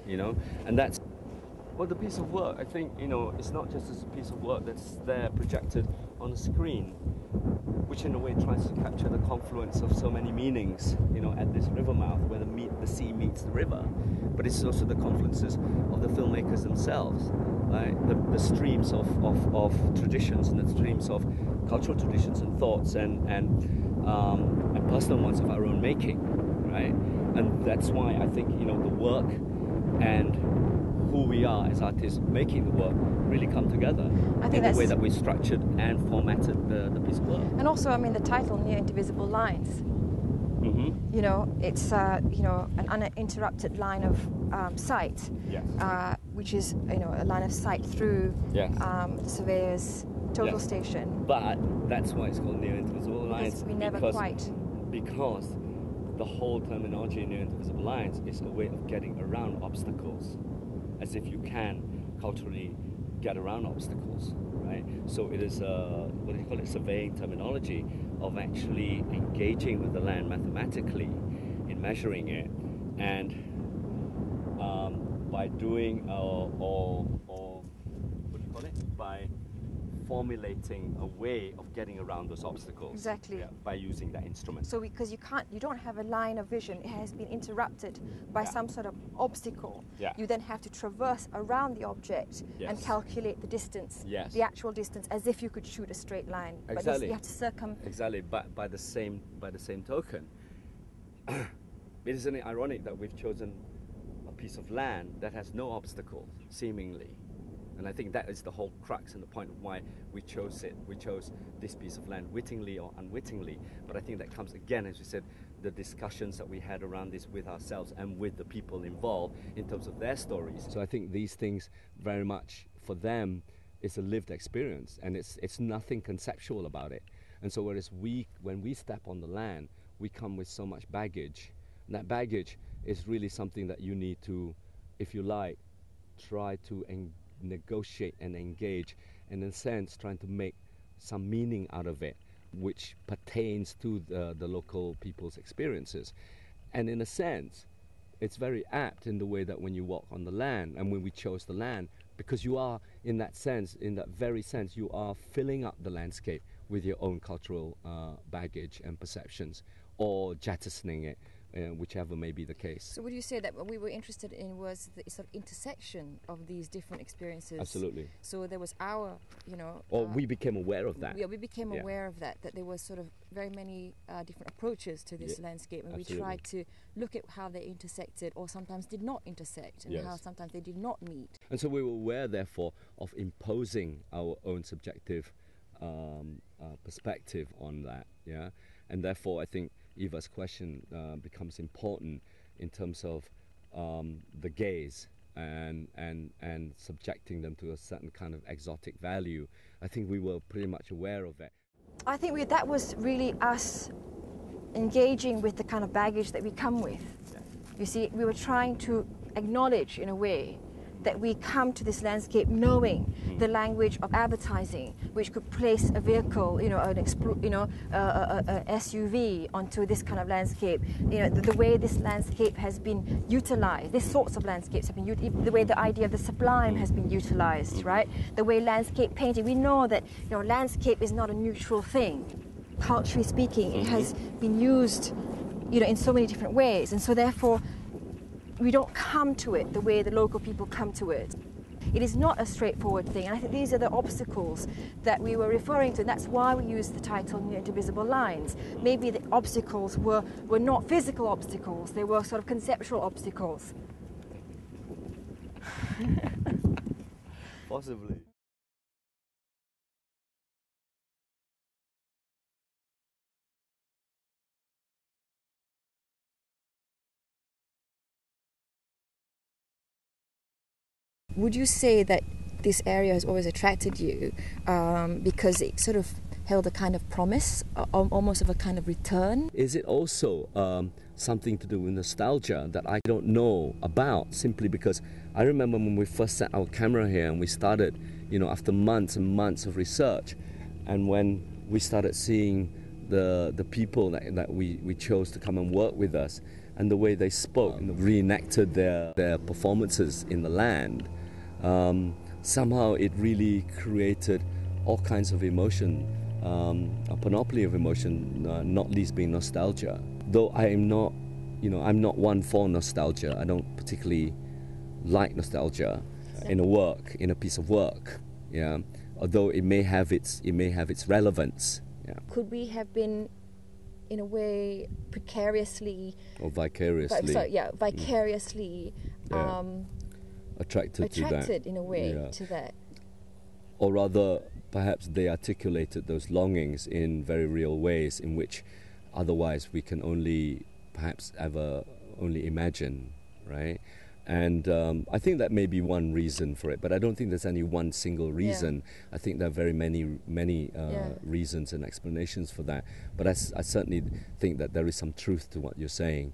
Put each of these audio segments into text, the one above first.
you know, and that's, well, the piece of work, I think, you know, it's not just as a piece of work that's there projected on the screen, which in a way tries to capture the confluence of so many meanings, you know, at this river mouth where the sea meets the river, but it's also the confluences of the filmmakers themselves, right? The streams of traditions and the streams of cultural traditions and thoughts and personal ones of our own making, right? And that's why I think, you know, the work and who we are as artists making the work really come together in the way that we structured and formatted the piece of work. And also, I mean, the title, Near Intervisible Lines. Mm-hmm. You know, it's you know, an uninterrupted line of sight, yes. Which is, you know, a line of sight through yes. The surveyor's total station. But that's why it's called Near Intervisible Lines. Because we never because the whole terminology Near Intervisible Lines is a way of getting around obstacles, as if you can culturally get around obstacles, right? So it is what do you call it? Surveying terminology of actually engaging with the land mathematically in measuring it, and by doing or what do you call it? By formulating a way of getting around those obstacles. Exactly. Yeah, by using that instrument. So because you don't have a line of vision, it has been interrupted by some sort of obstacle. Yeah. You then have to traverse around the object and calculate the distance, the actual distance, as if you could shoot a straight line. Exactly. But you have to Exactly. But by the same token, isn't it ironic that we've chosen a piece of land that has no obstacles, seemingly? And I think that is the whole crux and the point of why we chose it. We chose this piece of land, wittingly or unwittingly. But I think that comes again, as we said, the discussions that we had around this with ourselves and with the people involved in terms of their stories. So I think these things very much, for them, is a lived experience, and it's nothing conceptual about it. And so whereas when we step on the land, we come with so much baggage. And that baggage is really something that you need to, if you like, try to negotiate and engage, and in a sense trying to make some meaning out of it which pertains to the local people's experiences. And in a sense it's very apt in the way that when you walk on the land, and when we chose the land, because you are in that very sense you are filling up the landscape with your own cultural baggage and perceptions, or jettisoning it, whichever may be the case. So would you say that what we were interested in was the sort of intersection of these different experiences? Absolutely. So there was our, you know... Or we became aware of that. Yeah, we became aware of that there was sort of very many different approaches to this landscape, and we tried to look at how they intersected, or sometimes did not intersect, and how sometimes they did not meet. And so we were aware, therefore, of imposing our own subjective perspective on that, yeah? And therefore, I think Eva's question becomes important in terms of the gaze and subjecting them to a certain kind of exotic value. I think we were pretty much aware of it. I think that was really us engaging with the kind of baggage that we come with. Yeah. You see, we were trying to acknowledge, in a way, that we come to this landscape knowing the language of advertising, which could place a vehicle, you know, an SUV onto this kind of landscape. You know, the way this landscape has been utilized, these sorts of landscapes have been the way the idea of the sublime has been utilized, right? The way landscape painting, we know that, you know, landscape is not a neutral thing. Culturally speaking, it has been used, you know, in so many different ways, and so therefore we don't come to it the way the local people come to it. It is not a straightforward thing, and I think these are the obstacles that we were referring to, and that's why we used the title Near Intervisible Lines. Maybe the obstacles were not physical obstacles, they were sort of conceptual obstacles. Possibly. Would you say that this area has always attracted you because it sort of held a kind of promise, almost of a kind of return? Is it also something to do with nostalgia that I don't know about, simply because I remember when we first set our camera here and we started, you know, after months and months of research, and when we started seeing the people that we chose to come and work with us, and the way they spoke and reenacted their performances in the land, somehow it really created all kinds of emotion, a panoply of emotion, not least being nostalgia. Though I am not, I'm not one for nostalgia. I don't particularly like nostalgia in a piece of work. Yeah, although it may have its relevance. Yeah. Could we have been, in a way, precariously or vicariously? Vicariously attracted to that. in a way to that. Or rather, perhaps they articulated those longings in very real ways, in which otherwise we can only perhaps ever only imagine, right? And I think that may be one reason for it, but I don't think there's any one single reason. I think there are very many reasons and explanations for that. But I certainly think that there is some truth to what you're saying,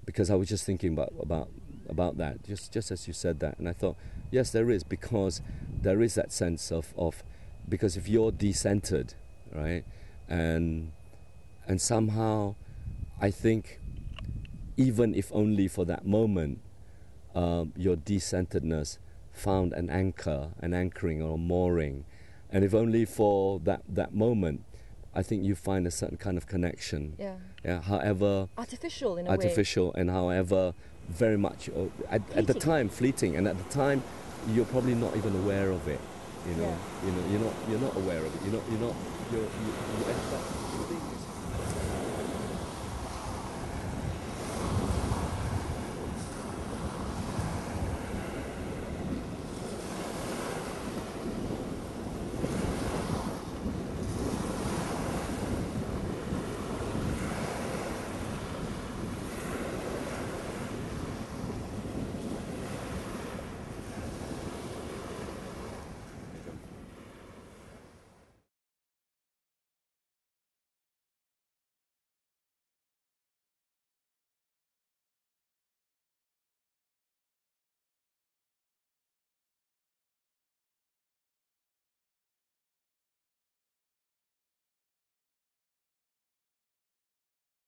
because I was just thinking about that, just as you said that, and I thought, yes, there is, because there is that sense of because if you're decentered, right, and somehow I think, even if only for that moment, your decenteredness found an anchor, an anchoring or a mooring, and if only for that moment, I think you find a certain kind of connection. Yeah. However artificial in a way. Artificial, and however very much at the time fleeting, and at the time you're probably not even aware of it. You're not aware of it. You're not. You end up